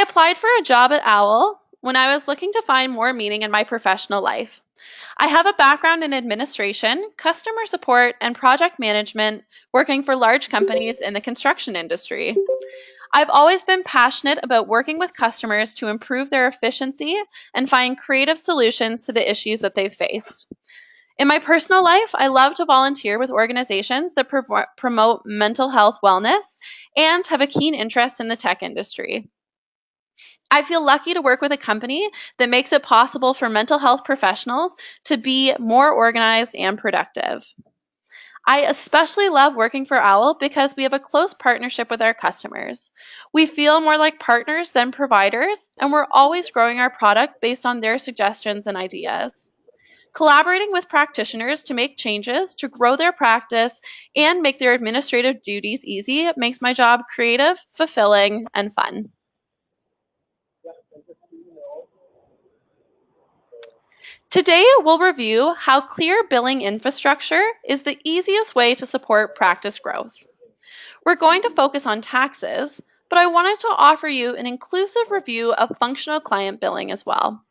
applied for a job at Owl when I was looking to find more meaning in my professional life. I have a background in administration, customer support, and project management, working for large companies in the construction industry. I've always been passionate about working with customers to improve their efficiency and find creative solutions to the issues that they've faced. In my personal life, I love to volunteer with organizations that promote mental health wellness and have a keen interest in the tech industry. I feel lucky to work with a company that makes it possible for mental health professionals to be more organized and productive. I especially love working for Owl because we have a close partnership with our customers. We feel more like partners than providers, and we're always growing our product based on their suggestions and ideas. Collaborating with practitioners to make changes to grow their practice and make their administrative duties easy makes my job creative, fulfilling, and fun. Today, we'll review how clear billing infrastructure is the easiest way to support practice growth. We're going to focus on taxes, but I wanted to offer you an inclusive review of functional client billing as well.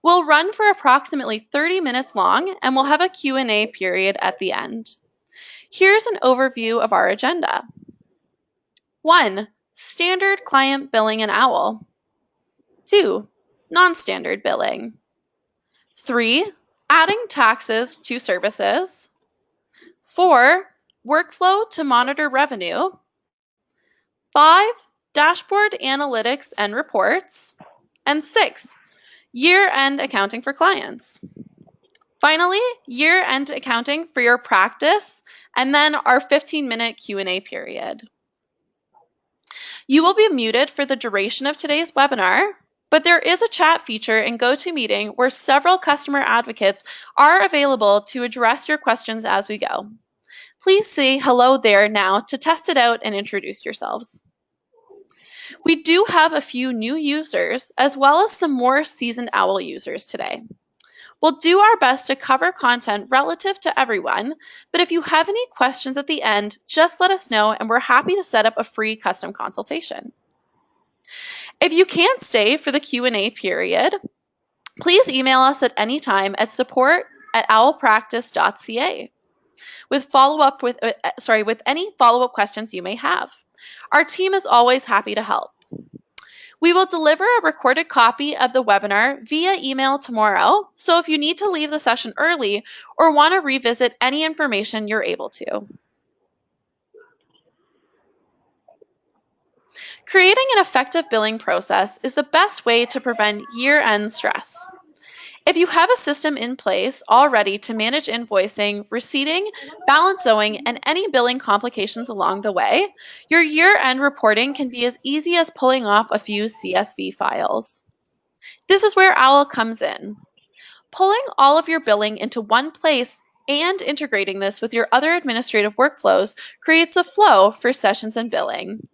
We'll run for approximately 30 minutes long, and we'll have a Q&A period at the end. Here's an overview of our agenda. 1. Standard client billing in Owl. 2. Non-standard billing. 3. Adding taxes to services. 4. Workflow to monitor revenue. 5. Dashboard analytics and reports. And 6. Year-end accounting for clients. Finally, year-end accounting for your practice, and then our 15-minute Q&A period. You will be muted for the duration of today's webinar, but there is a chat feature in GoToMeeting where several customer advocates are available to address your questions as we go. Please say hello there now to test it out and introduce yourselves. We do have a few new users as well as some more seasoned Owl users today. We'll do our best to cover content relative to everyone, but if you have any questions at the end, just let us know and we're happy to set up a free custom consultation. If you can't stay for the Q&A period, please email us at any time at support@owlpractice.ca with any follow-up questions you may have. Our team is always happy to help. We will deliver a recorded copy of the webinar via email tomorrow, so if you need to leave the session early or want to revisit any information, you're able to. Creating an effective billing process is the best way to prevent year-end stress. If you have a system in place already to manage invoicing, receipting, balance owing, and any billing complications along the way, your year-end reporting can be as easy as pulling off a few CSV files. This is where Owl comes in. Pulling all of your billing into one place and integrating this with your other administrative workflows creates a flow for sessions and billing.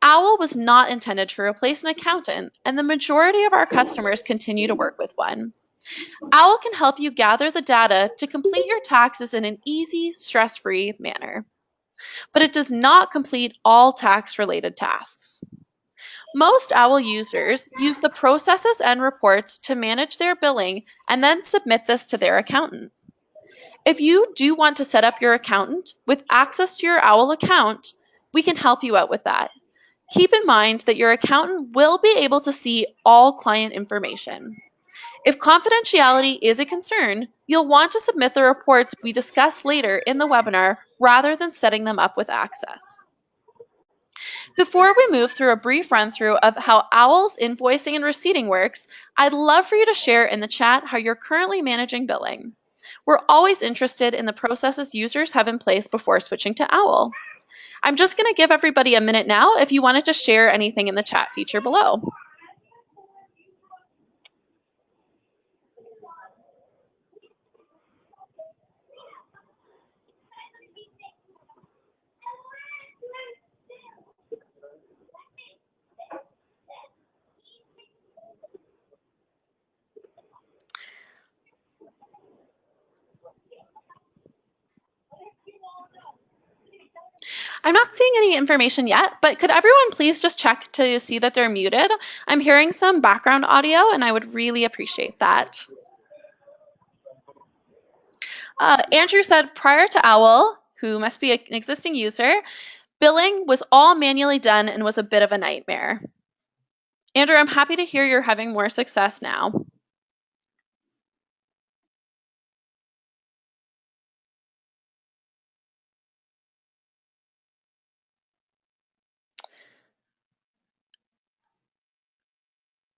Owl was not intended to replace an accountant, and the majority of our customers continue to work with one. Owl can help you gather the data to complete your taxes in an easy, stress-free manner. But it does not complete all tax-related tasks. Most Owl users use the processes and reports to manage their billing and then submit this to their accountant. If you do want to set up your accountant with access to your Owl account, we can help you out with that. Keep in mind that your accountant will be able to see all client information. If confidentiality is a concern, you'll want to submit the reports we discuss later in the webinar rather than setting them up with access. Before we move through a brief run-through of how Owl's invoicing and receipting works, I'd love for you to share in the chat how you're currently managing billing. We're always interested in the processes users have in place before switching to Owl. I'm just going to give everybody a minute now if you wanted to share anything in the chat feature below. I'm not seeing any information yet, but could everyone please just check to see that they're muted? I'm hearing some background audio and I would really appreciate that. Andrew said prior to OWL, who must be an existing user, billing was all manually done and was a bit of a nightmare. Andrew, I'm happy to hear you're having more success now.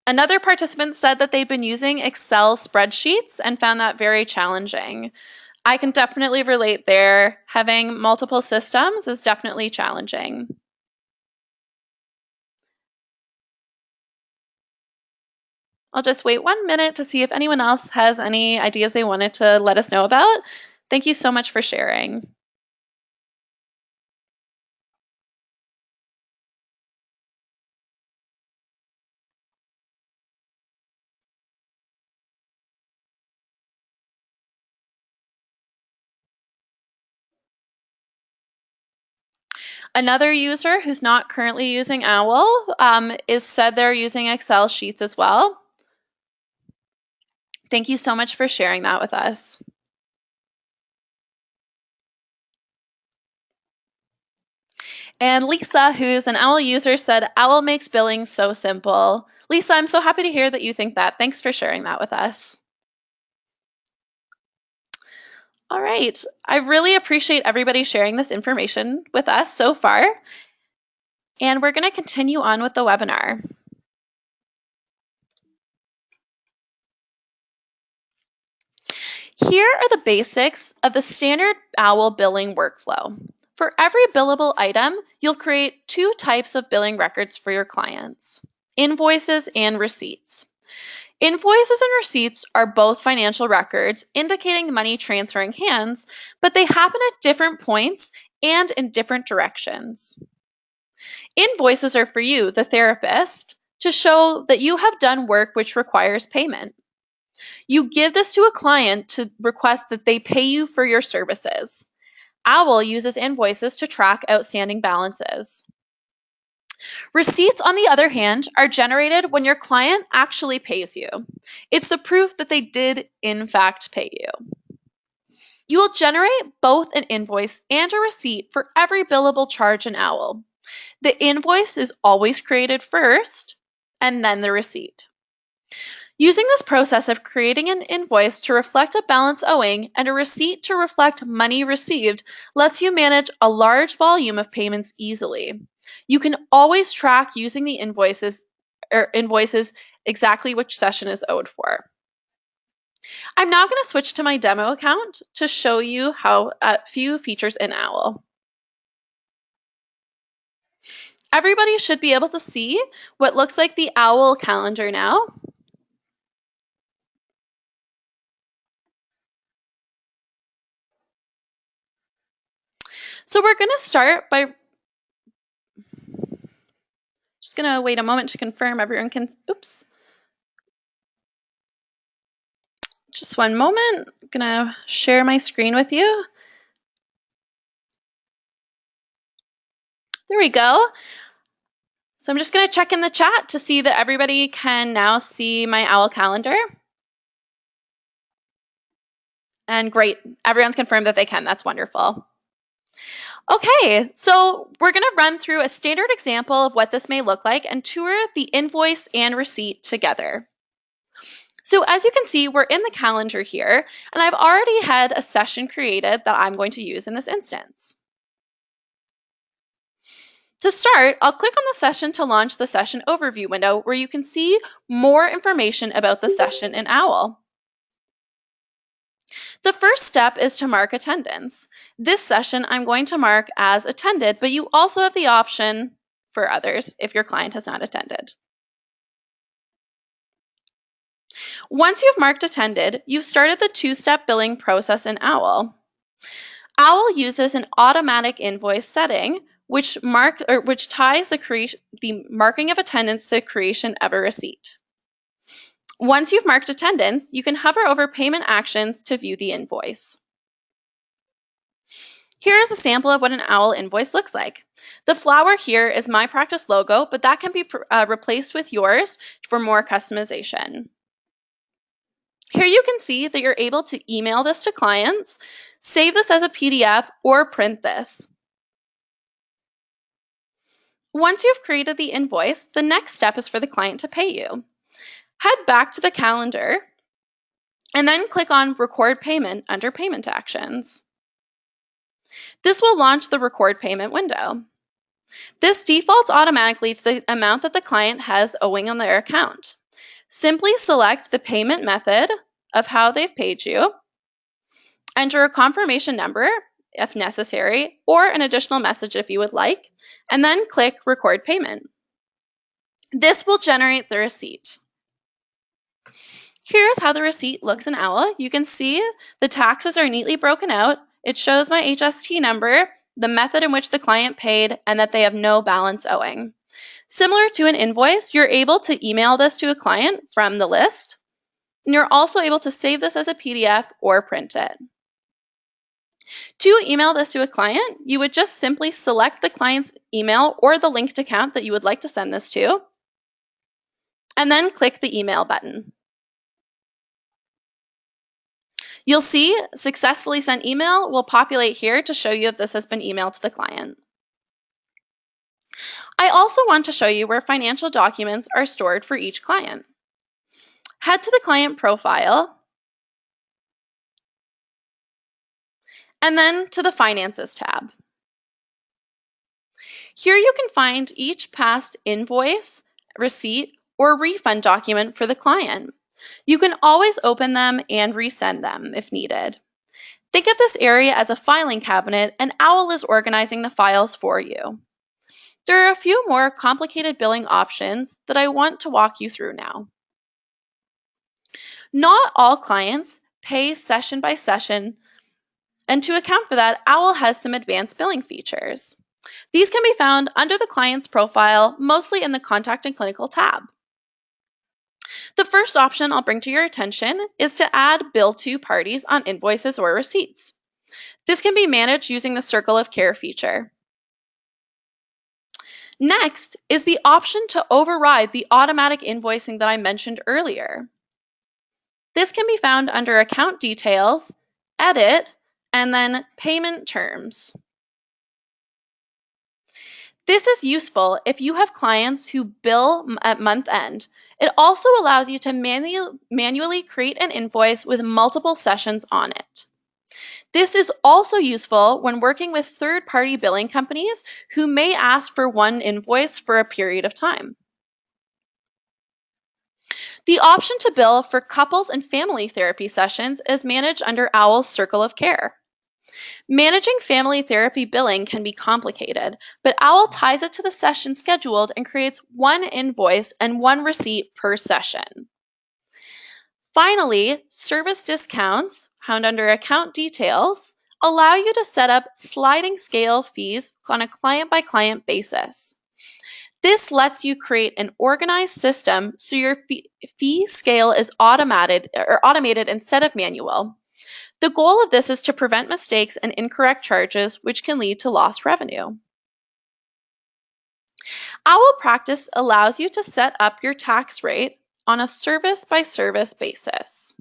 Another participant said that they'd been using Excel spreadsheets and found that very challenging. I can definitely relate there. Having multiple systems is definitely challenging. I'll just wait 1 minute to see if anyone else has any ideas they wanted to let us know about. Thank you so much for sharing. Another user who's not currently using OWL is said they're using Excel sheets as well. Thank you so much for sharing that with us. And Lisa, who's an OWL user, said OWL makes billing so simple. Lisa, I'm so happy to hear that you think that. Thanks for sharing that with us. All right, I really appreciate everybody sharing this information with us so far. And we're going to continue on with the webinar. Here are the basics of the standard OWL billing workflow. For every billable item, you'll create 2 types of billing records for your clients: invoices and receipts. Invoices and receipts are both financial records indicating money transferring hands, but they happen at different points and in different directions. Invoices are for you, the therapist, to show that you have done work which requires payment. You give this to a client to request that they pay you for your services. OWL uses invoices to track outstanding balances. Receipts, on the other hand, are generated when your client actually pays you. It's the proof that they did, in fact, pay you. You will generate both an invoice and a receipt for every billable charge in OWL. The invoice is always created first, and then the receipt. Using this process of creating an invoice to reflect a balance owing and a receipt to reflect money received lets you manage a large volume of payments easily. You can always track using the invoices exactly which session is owed for. I'm now going to switch to my demo account to show you how a few features in OWL. Everybody should be able to see what looks like the OWL calendar now. So we're going to start by just going to wait a moment to confirm everyone can, oops. Just 1 moment, I'm going to share my screen with you. There we go. So I'm just going to check in the chat to see that everybody can now see my OWL calendar. And great, everyone's confirmed that they can. That's wonderful. Okay, so we're going to run through a standard example of what this may look like and tour the invoice and receipt together. So as you can see, we're in the calendar here, and I've already had a session created that I'm going to use in this instance. To start, I'll click on the session to launch the session overview window where you can see more information about the session in OWL. The first step is to mark attendance. This session I'm going to mark as attended, but you also have the option for others if your client has not attended. Once you've marked attended, you've started the 2-step billing process in OWL. OWL uses an automatic invoice setting which ties the marking of attendance to the creation of a receipt. Once you've marked attendance, you can hover over payment actions to view the invoice. Here is a sample of what an OWL invoice looks like. The flower here is my practice logo, but that can be replaced with yours for more customization. Here you can see that you're able to email this to clients, save this as a PDF, or print this. Once you've created the invoice, the next step is for the client to pay you. Head back to the calendar and then click on Record Payment under Payment Actions. This will launch the Record Payment window. This defaults automatically to the amount that the client has owing on their account. Simply select the payment method of how they've paid you, enter a confirmation number if necessary, or an additional message if you would like, and then click Record Payment. This will generate the receipt. Here's how the receipt looks in OWL. You can see the taxes are neatly broken out. It shows my HST number, the method in which the client paid, and that they have no balance owing. Similar to an invoice, you're able to email this to a client from the list, and you're also able to save this as a PDF or print it. To email this to a client, you would just simply select the client's email or the linked account that you would like to send this to, and then click the email button. You'll see successfully sent email will populate here to show you that this has been emailed to the client. I also want to show you where financial documents are stored for each client. Head to the client profile and then to the Finances tab. Here you can find each past invoice, receipt, or refund document for the client. You can always open them and resend them if needed. Think of this area as a filing cabinet, and OWL is organizing the files for you. There are a few more complicated billing options that I want to walk you through now. Not all clients pay session by session, and to account for that, OWL has some advanced billing features. These can be found under the client's profile, mostly in the Contact and Clinical tab. The first option I'll bring to your attention is to add bill to parties on invoices or receipts. This can be managed using the Circle of Care feature. Next is the option to override the automatic invoicing that I mentioned earlier. This can be found under Account Details, Edit, and then Payment Terms. This is useful if you have clients who bill at month end. It also allows you to manually create an invoice with multiple sessions on it. This is also useful when working with third-party billing companies who may ask for one invoice for a period of time. The option to bill for couples and family therapy sessions is managed under OWL's Circle of Care. Managing family therapy billing can be complicated, but OWL ties it to the session scheduled and creates one invoice and one receipt per session. Finally, service discounts, found under Account Details, allow you to set up sliding scale fees on a client-by-client basis. This lets you create an organized system so your fee scale is automated instead of manual. The goal of this is to prevent mistakes and incorrect charges, which can lead to lost revenue. OWL Practice allows you to set up your tax rate on a service-by-service basis.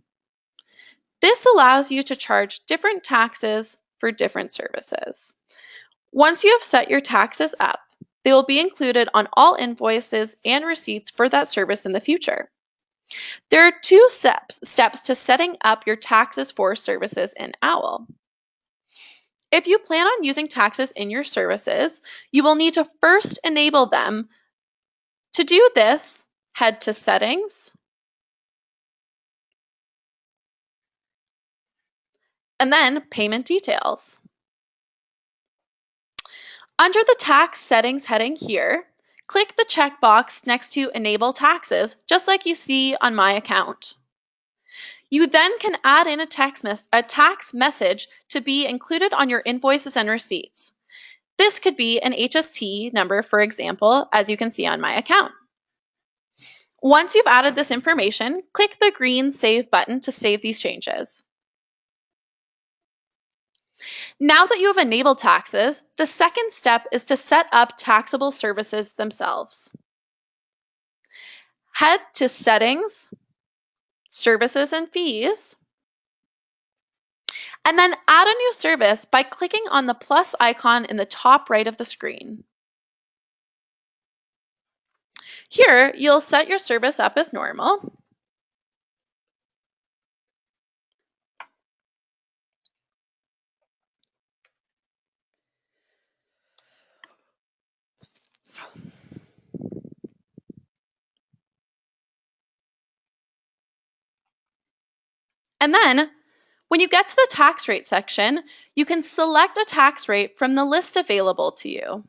This allows you to charge different taxes for different services. Once you have set your taxes up, they will be included on all invoices and receipts for that service in the future. There are two steps to setting up your taxes for services in OWL. If you plan on using taxes in your services, you will need to first enable them. To do this, head to Settings, and then Payment Details. Under the Tax Settings heading here, click the checkbox next to Enable Taxes, just like you see on my account. You then can add in a tax message to be included on your invoices and receipts. This could be an HST number, for example, as you can see on my account. Once you've added this information, click the green Save button to save these changes. Now that you have enabled taxes, the second step is to set up taxable services themselves. Head to Settings, Services and Fees, and then add a new service by clicking on the plus icon in the top right of the screen. Here, you'll set your service up as normal. And then, when you get to the tax rate section, you can select a tax rate from the list available to you.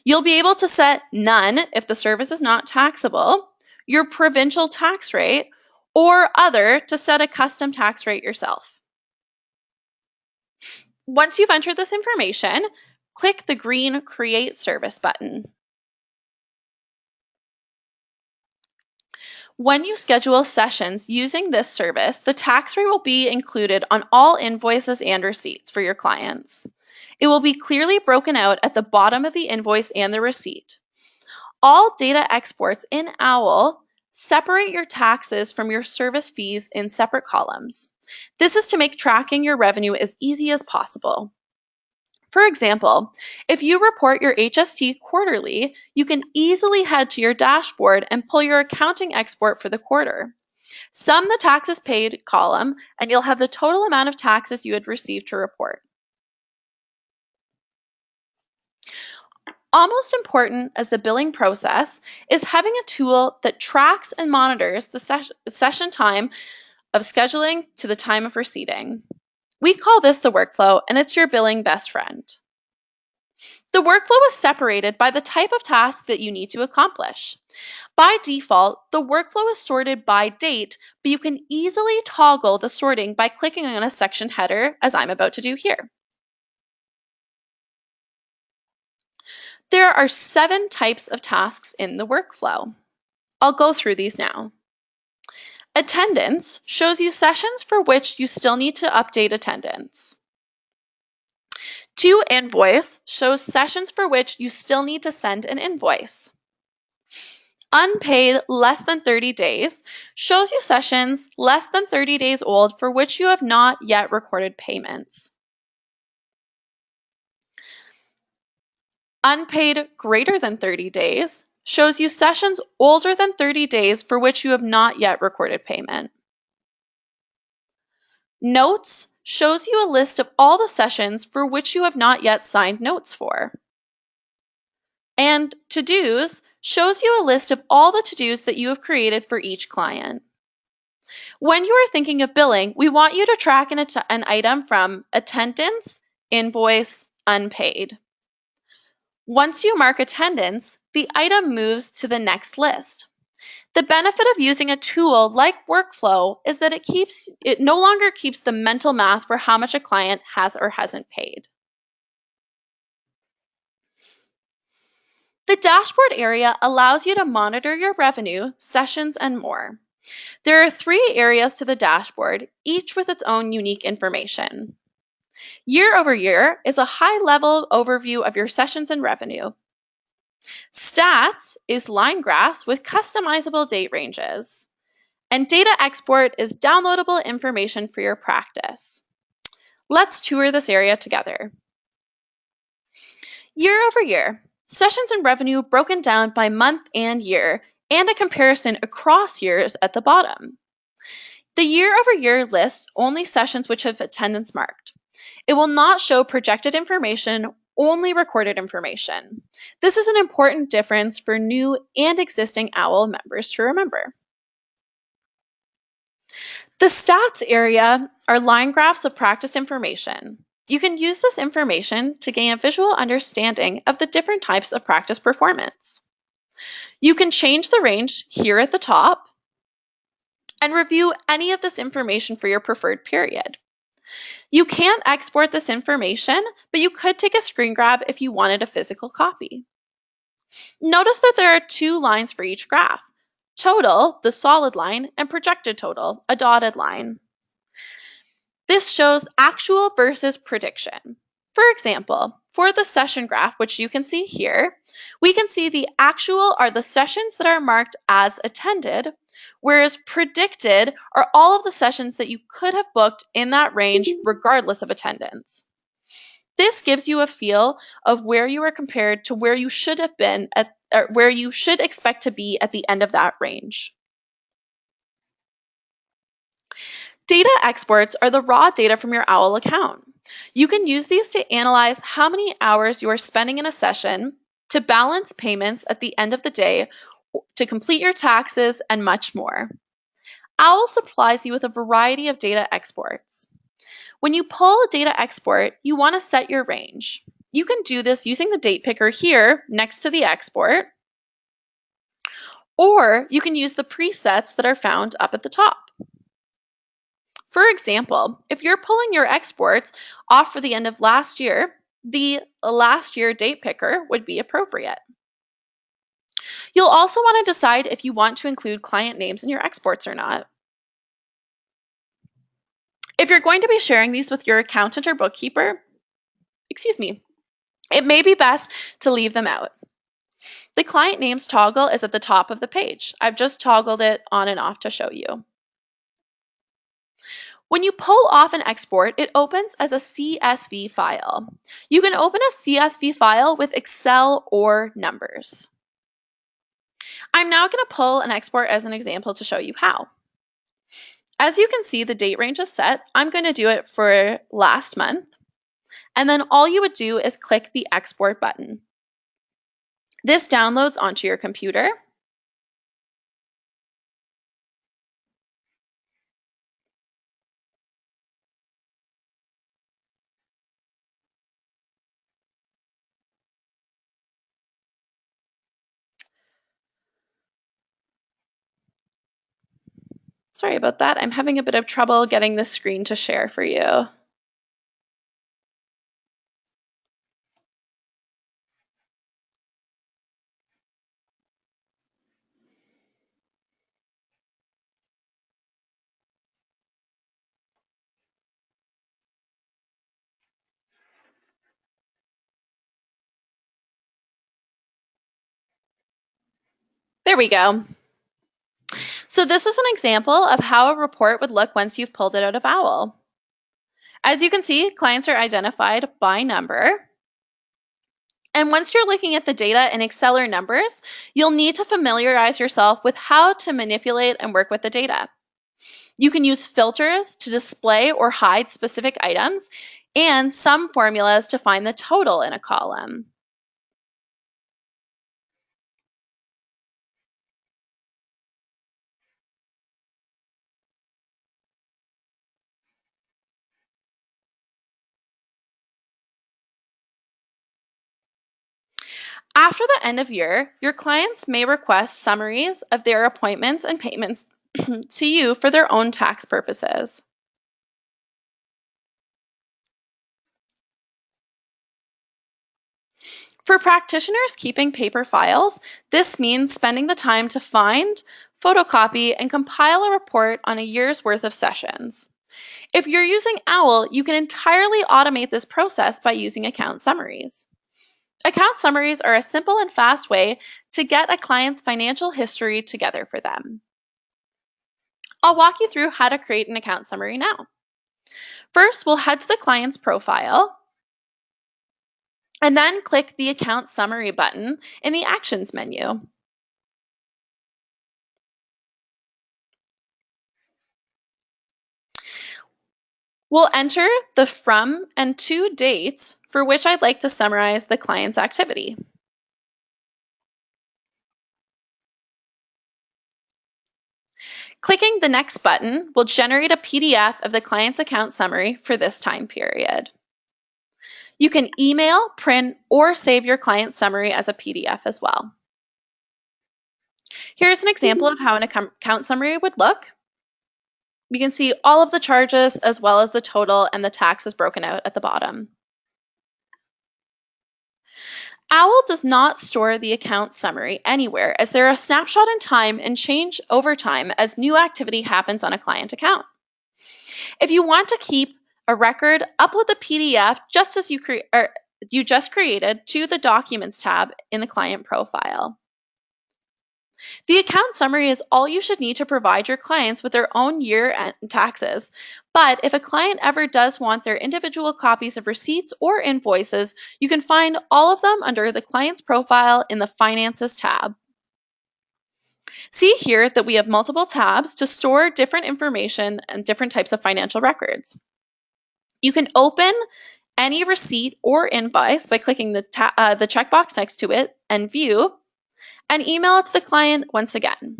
You'll be able to set none if the service is not taxable, your provincial tax rate, or other to set a custom tax rate yourself. Once you've entered this information, click the green Create Service button. When you schedule sessions using this service, the tax rate will be included on all invoices and receipts for your clients. It will be clearly broken out at the bottom of the invoice and the receipt. All data exports in OWL separate your taxes from your service fees in separate columns. This is to make tracking your revenue as easy as possible. For example, if you report your HST quarterly, you can easily head to your dashboard and pull your accounting export for the quarter. Sum the taxes paid column, and you'll have the total amount of taxes you had received to report. Almost important as the billing process is having a tool that tracks and monitors the session time of scheduling to the time of receipting. We call this the workflow, and it's your billing best friend. The workflow is separated by the type of task that you need to accomplish. By default, the workflow is sorted by date, but you can easily toggle the sorting by clicking on a section header, as I'm about to do here. There are 7 types of tasks in the workflow. I'll go through these now. Attendance shows you sessions for which you still need to update attendance. To invoice shows sessions for which you still need to send an invoice. Unpaid less than 30 days shows you sessions less than 30 days old for which you have not yet recorded payments. Unpaid greater than 30 days shows you sessions older than 30 days for which you have not yet recorded payment. Notes shows you a list of all the sessions for which you have not yet signed notes for. And to-dos shows you a list of all the to-dos that you have created for each client. When you are thinking of billing, we want you to track an item from attendance, invoice, unpaid. Once you mark attendance, the item moves to the next list. The benefit of using a tool like Workflow is that it no longer keeps the mental math for how much a client has or hasn't paid. The dashboard area allows you to monitor your revenue, sessions, and more. There are 3 areas to the dashboard, each with its own unique information. Year over year is a high-level overview of your sessions and revenue. Stats is line graphs with customizable date ranges. And data export is downloadable information for your practice. Let's tour this area together. Year over year, sessions and revenue broken down by month and year, and a comparison across years at the bottom. The year over year lists only sessions which have attendance marked. It will not show projected information, only recorded information. This is an important difference for new and existing OWL members to remember. The stats area are line graphs of practice information. You can use this information to gain a visual understanding of the different types of practice performance. You can change the range here at the top and review any of this information for your preferred period. You can't export this information, but you could take a screen grab if you wanted a physical copy. Notice that there are 2 lines for each graph: total, the solid line, and projected total, a dotted line. This shows actual versus prediction. For example, for the session graph, which you can see here, we can see the actual are the sessions that are marked as attended, whereas predicted are all of the sessions that you could have booked in that range regardless of attendance. This gives you a feel of where you are compared to where you should have been at, or where you should expect to be at the end of that range. Data exports are the raw data from your OWL account. You can use these to analyze how many hours you are spending in a session, to balance payments at the end of the day, to complete your taxes, and much more. OWL supplies you with a variety of data exports. When you pull a data export, you want to set your range. You can do this using the date picker here next to the export, or you can use the presets that are found up at the top. For example, if you're pulling your exports off for the end of last year, the last year date picker would be appropriate. You'll also want to decide if you want to include client names in your exports or not. If you're going to be sharing these with your accountant or bookkeeper, it may be best to leave them out. The client names toggle is at the top of the page. I've just toggled it on and off to show you. When you pull off an export, it opens as a CSV file. You can open a CSV file with Excel or numbers. I'm now going to pull an export as an example to show you how. As you can see, the date range is set. I'm going to do it for last month. And then all you would do is click the export button. This downloads onto your computer. Sorry about that. I'm having a bit of trouble getting the screen to share for you. There we go. So this is an example of how a report would look once you've pulled it out of OWL. As you can see, clients are identified by number. And once you're looking at the data in Excel or numbers, you'll need to familiarize yourself with how to manipulate and work with the data. You can use filters to display or hide specific items, and some formulas to find the total in a column. After the end of year, your clients may request summaries of their appointments and payments to you for their own tax purposes. For practitioners keeping paper files, this means spending the time to find, photocopy, and compile a report on a year's worth of sessions. If you're using OWL, you can entirely automate this process by using account summaries. Account summaries are a simple and fast way to get a client's financial history together for them. I'll walk you through how to create an account summary now. First, we'll head to the client's profile and then click the Account Summary button in the Actions menu. We'll enter the from and to dates for which I'd like to summarize the client's activity. Clicking the Next button will generate a PDF of the client's account summary for this time period. You can email, print, or save your client summary as a PDF as well. Here's an example of how an account summary would look. You can see all of the charges as well as the total and the taxes broken out at the bottom. OWL does not store the account summary anywhere, as they're a snapshot in time and change over time as new activity happens on a client account. If you want to keep a record, upload the PDF just as you just created to the Documents tab in the client profile. The account summary is all you should need to provide your clients with their own year-end taxes. But if a client ever does want their individual copies of receipts or invoices, you can find all of them under the client's profile in the Finances tab. See here that we have multiple tabs to store different information and different types of financial records. You can open any receipt or invoice by clicking the checkbox next to it and view, and email it to the client once again.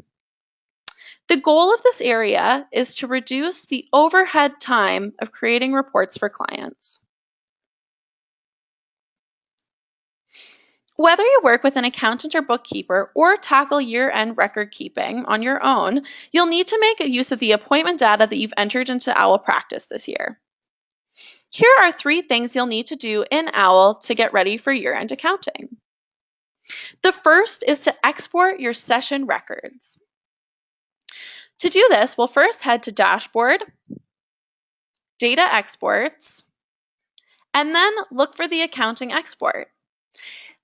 The goal of this area is to reduce the overhead time of creating reports for clients. Whether you work with an accountant or bookkeeper or tackle year-end record keeping on your own, you'll need to make use of the appointment data that you've entered into OWL Practice this year. Here are 3 things you'll need to do in OWL to get ready for year-end accounting. The first is to export your session records. To do this, we'll first head to Dashboard, Data Exports, and then look for the Accounting Export.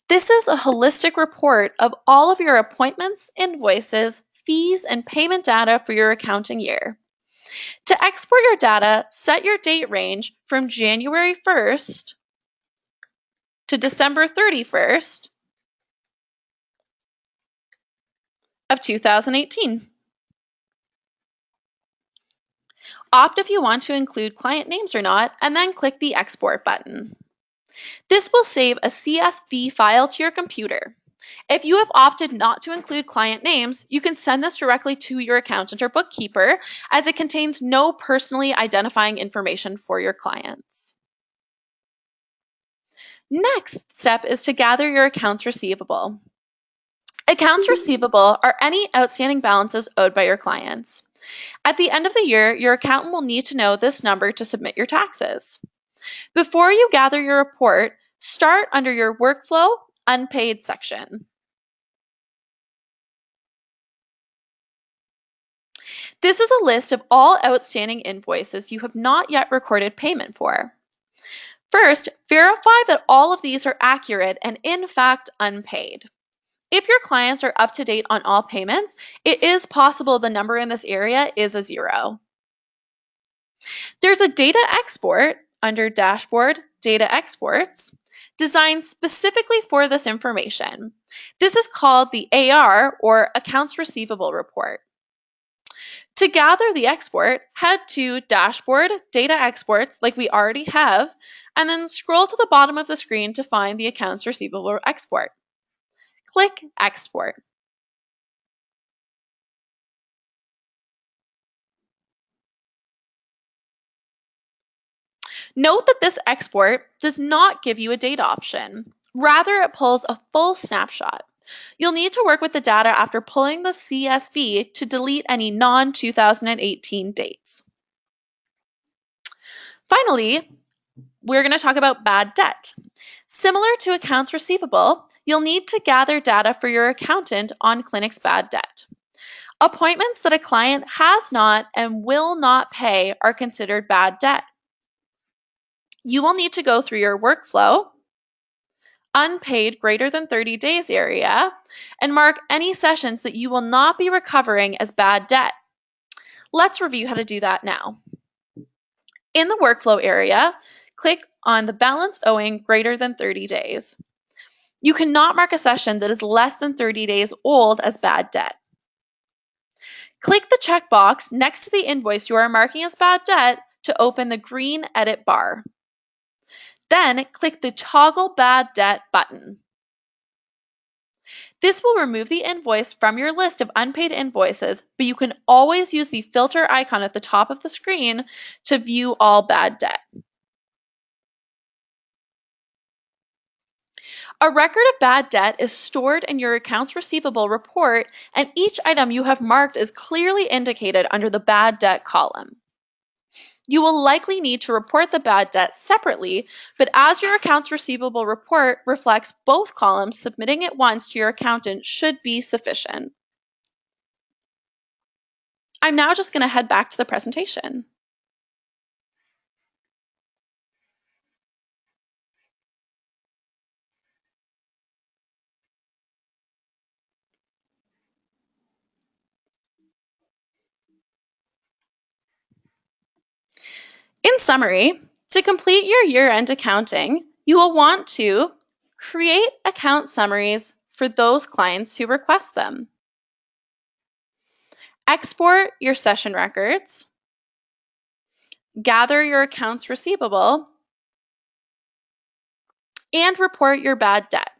This is a holistic report of all of your appointments, invoices, fees, and payment data for your accounting year. To export your data, set your date range from January 1st to December 31st of 2018. Opt if you want to include client names or not, and then click the Export button. This will save a CSV file to your computer. If you have opted not to include client names, you can send this directly to your accountant or bookkeeper, as it contains no personally identifying information for your clients. Next step is to gather your accounts receivable. Accounts receivable are any outstanding balances owed by your clients. At the end of the year, your accountant will need to know this number to submit your taxes. Before you gather your report, start under your Workflow Unpaid section. This is a list of all outstanding invoices you have not yet recorded payment for. First, verify that all of these are accurate and in fact unpaid. If your clients are up to date on all payments, it is possible the number in this area is a 0. There's a data export under Dashboard, Data Exports, designed specifically for this information. This is called the AR, or Accounts Receivable Report. To gather the export, head to Dashboard, Data Exports, like we already have, and then scroll to the bottom of the screen to find the Accounts Receivable Export. Click Export. Note that this export does not give you a date option. Rather, it pulls a full snapshot. You'll need to work with the data after pulling the CSV to delete any non-2018 dates. Finally, we're going to talk about bad debt. Similar to accounts receivable, you'll need to gather data for your accountant on Clinic's bad debt. Appointments that a client has not and will not pay are considered bad debt. You will need to go through your workflow, unpaid greater than 30 days area, and mark any sessions that you will not be recovering as bad debt. Let's review how to do that now. In the workflow area, click on the balance owing greater than 30 days. You cannot mark a session that is less than 30 days old as bad debt. Click the checkbox next to the invoice you are marking as bad debt to open the green edit bar. Then click the Toggle Bad Debt button. This will remove the invoice from your list of unpaid invoices, but you can always use the filter icon at the top of the screen to view all bad debt. A record of bad debt is stored in your accounts receivable report, and each item you have marked is clearly indicated under the bad debt column. You will likely need to report the bad debt separately, but as your accounts receivable report reflects both columns, submitting it once to your accountant should be sufficient. I'm now just going to head back to the presentation. In summary, to complete your year-end accounting, you will want to create account summaries for those clients who request them, export your session records, gather your accounts receivable, and report your bad debt.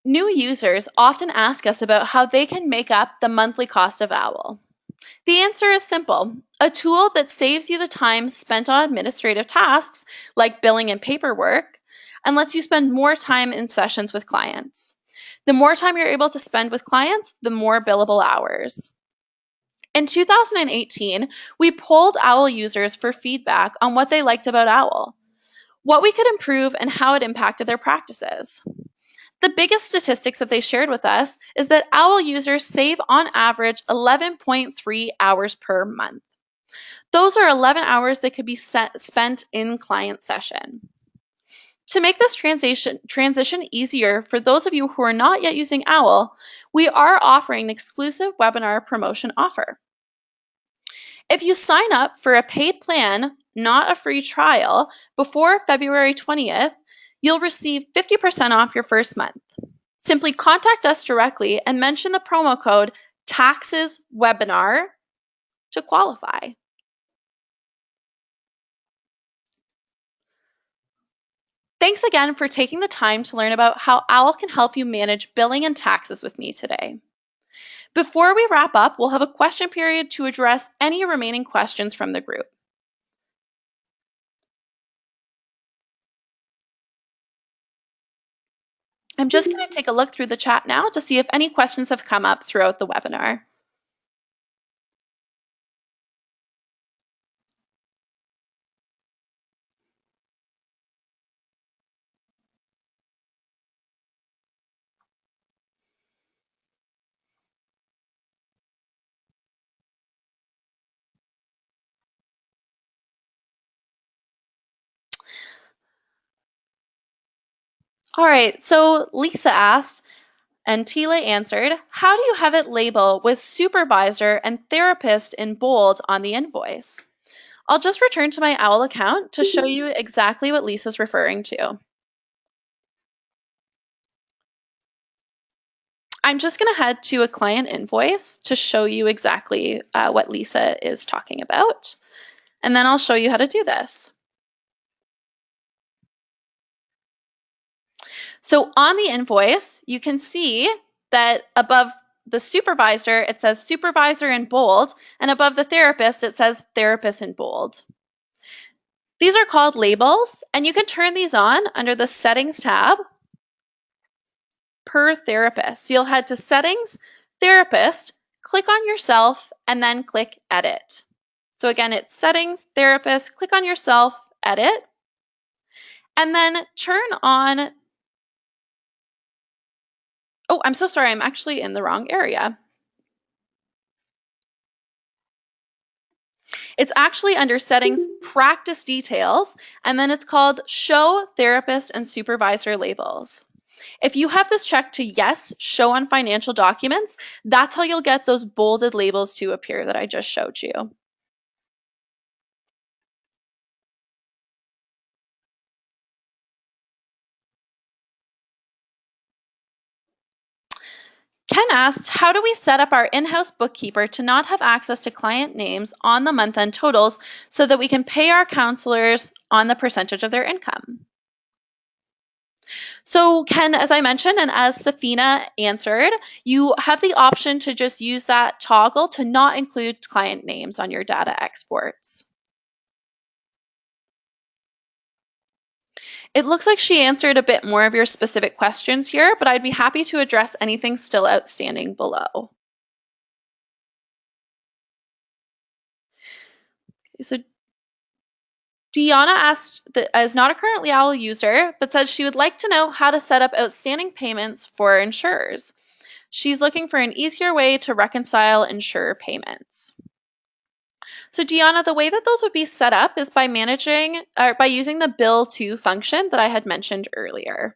New users often ask us about how they can make up the monthly cost of OWL. The answer is simple: a tool that saves you the time spent on administrative tasks like billing and paperwork and lets you spend more time in sessions with clients. The more time you're able to spend with clients, the more billable hours. In 2018, we polled OWL users for feedback on what they liked about OWL, what we could improve, and how it impacted their practices. The biggest statistics that they shared with us is that OWL users save on average 11.3 hours per month. Those are 11 hours that could be spent in client session. To make this transition easier for those of you who are not yet using OWL, we are offering an exclusive webinar promotion offer. If you sign up for a paid plan, not a free trial, before February 20th, you'll receive 50% off your first month. Simply contact us directly and mention the promo code TAXESWEBINAR to qualify. Thanks again for taking the time to learn about how OWL can help you manage billing and taxes with me today. Before we wrap up, we'll have a question period to address any remaining questions from the group. I'm just going to take a look through the chat now to see if any questions have come up throughout the webinar. All right, so Lisa asked, and Tila answered, how do you have it label with supervisor and therapist in bold on the invoice? I'll just return to my OWL account to show you exactly what Lisa's referring to. I'm just going to head to a client invoice to show you exactly what Lisa is talking about, and then I'll show you how to do this. So on the invoice, you can see that above the supervisor, it says supervisor in bold, and above the therapist, it says therapist in bold. These are called labels, and you can turn these on under the settings tab per therapist. So you'll head to settings, therapist, click on yourself, and then click edit. So again, it's settings, therapist, click on yourself, edit, and then turn on. Oh, I'm so sorry, I'm actually in the wrong area. It's actually under settings, practice details, and then it's called show therapist and supervisor labels. If you have this checked to yes, show on financial documents, that's how you'll get those bolded labels to appear that I just showed you. Ken asks, how do we set up our in-house bookkeeper to not have access to client names on the month-end totals so that we can pay our counselors on the percentage of their income? So Ken, as I mentioned, and as Safina answered, you have the option to just use that toggle to not include client names on your data exports. It looks like she answered a bit more of your specific questions here, but I'd be happy to address anything still outstanding below. So Deanna asked, that is not a currently OWL user, but says she would like to know how to set up outstanding payments for insurers. She's looking for an easier way to reconcile insurer payments. So Deanna, the way that those would be set up is by using the bill to function that I had mentioned earlier.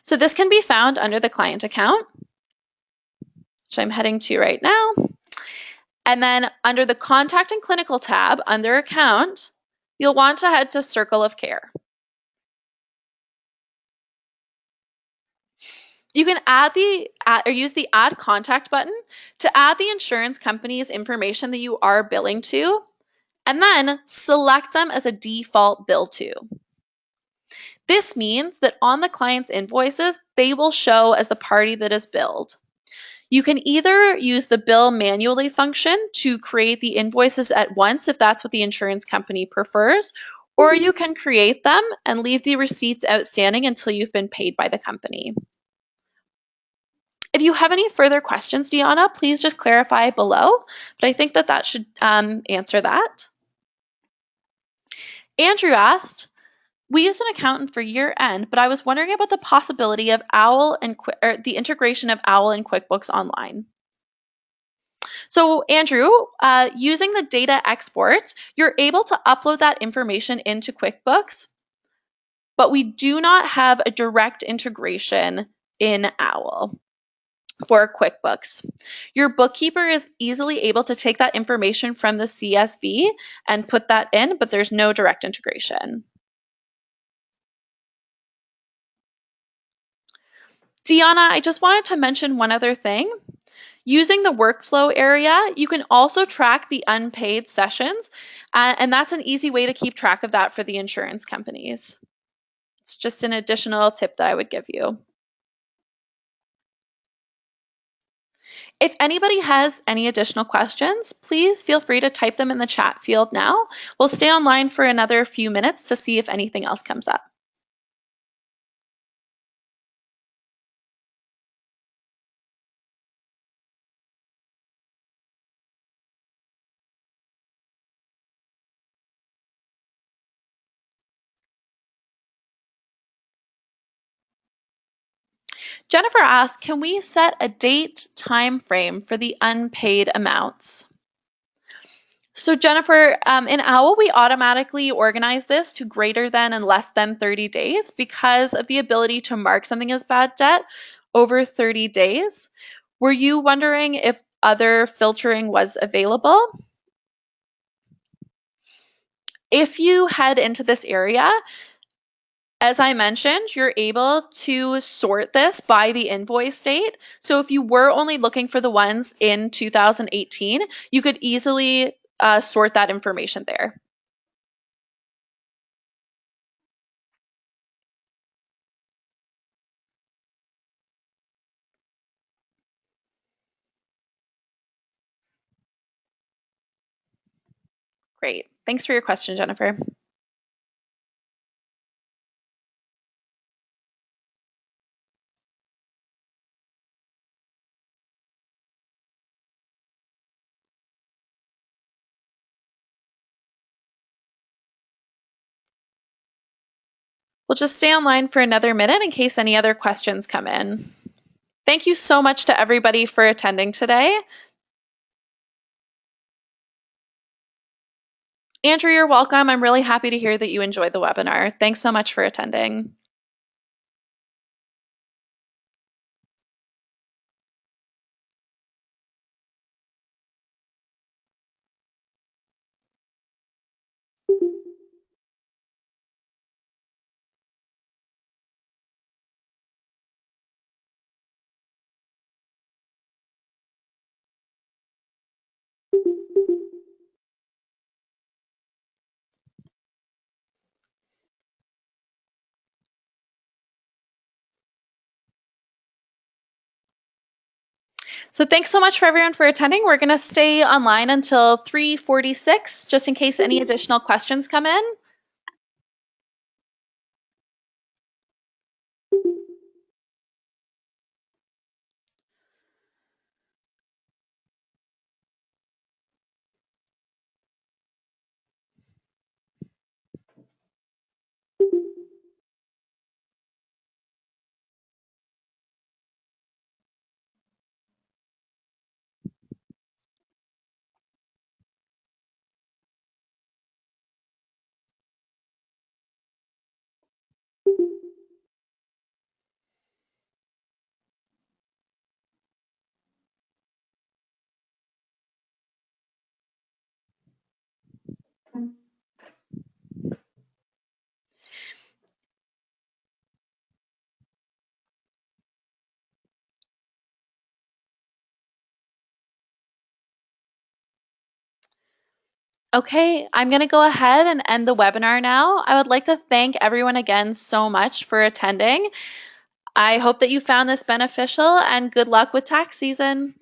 So this can be found under the client account. which I'm heading to right now. And then under the Contact and Clinical tab, under Account, you'll want to head to Circle of Care. You can use the Add Contact button to add the insurance company's information that you are billing to, and then select them as a default bill to. This means that on the client's invoices, they will show as the party that is billed. You can either use the bill manually function to create the invoices at once if that's what the insurance company prefers, or you can create them and leave the receipts outstanding until you've been paid by the company. If you have any further questions, Deanna, please just clarify below, but I think that should answer that. Andrew asked, we use an accountant for year end, but I was wondering about the possibility of the integration of OWL and QuickBooks Online. So Andrew, using the data export, you're able to upload that information into QuickBooks, but we do not have a direct integration in OWL for QuickBooks. Your bookkeeper is easily able to take that information from the CSV and put that in, but there's no direct integration. Deanna, I just wanted to mention one other thing. Using the workflow area, you can also track the unpaid sessions, and that's an easy way to keep track of that for the insurance companies. It's just an additional tip that I would give you. If anybody has any additional questions, please feel free to type them in the chat field now. We'll stay online for another few minutes to see if anything else comes up. Jennifer asked, can we set a date time frame for the unpaid amounts? So Jennifer, in OWL, we automatically organize this to greater than and less than 30 days because of the ability to mark something as bad debt over 30 days. Were you wondering if other filtering was available? If you head into this area, as I mentioned, you're able to sort this by the invoice date. So if you were only looking for the ones in 2018, you could easily sort that information there. Great. Thanks for your question, Jennifer. We'll just stay online for another minute in case any other questions come in. Thank you so much to everybody for attending today. Andrew, you're welcome. I'm really happy to hear that you enjoyed the webinar. Thanks so much for attending. So thanks so much for everyone for attending. We're going to stay online until 3:46, just in case any additional questions come in. Okay, I'm going to go ahead and end the webinar now. I would like to thank everyone again so much for attending. I hope that you found this beneficial and good luck with tax season.